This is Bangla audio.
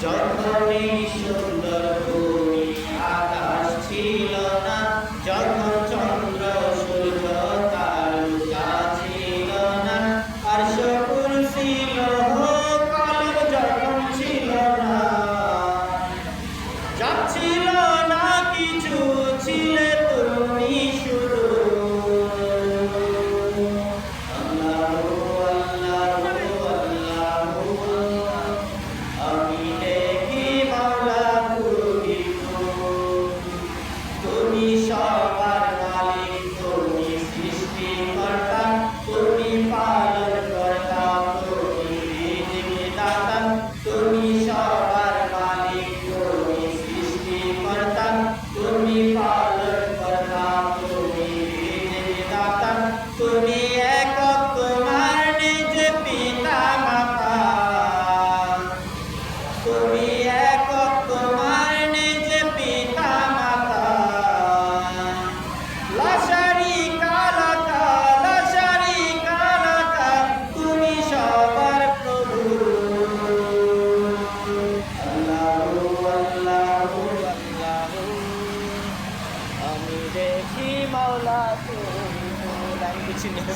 যখনই সুন্দর ভূমি আকাশ ছিল না, যখন চন্দ্র সূর্য তারকা ছিল না, আরশ কুরসি লৌহ কলম যখন ছিল না, যা ছিল না কিছু, ছিলে তুমি শুধু। আল্লাহু আল্লাহু আল্লাহু আল্লাহ, আমি দেখি মাওলা তুমি তুমি সবার মালিক, তুমি সৃষ্টিকর্তা, তুমি পালনকর্তা, তুমি রিজিকদাতা, তুমি সবার মালিক, তুমি সৃষ্টিকর্তা, তুমি পালনকর্তা, তুমি রিজিকদাতা, তুমি একক, তোমার নিজ পিতা মাতা, তুমি একক, তোমার নিজ পিতা মাতা, লা শারীকা লাকা, লা শারীকা লাকা, তুমি সবার প্রভু। আল্লাহু আল্লাহু আল্লাহু, আমি দেখি মাওলা তুমি। আমি কিছু নিয়ে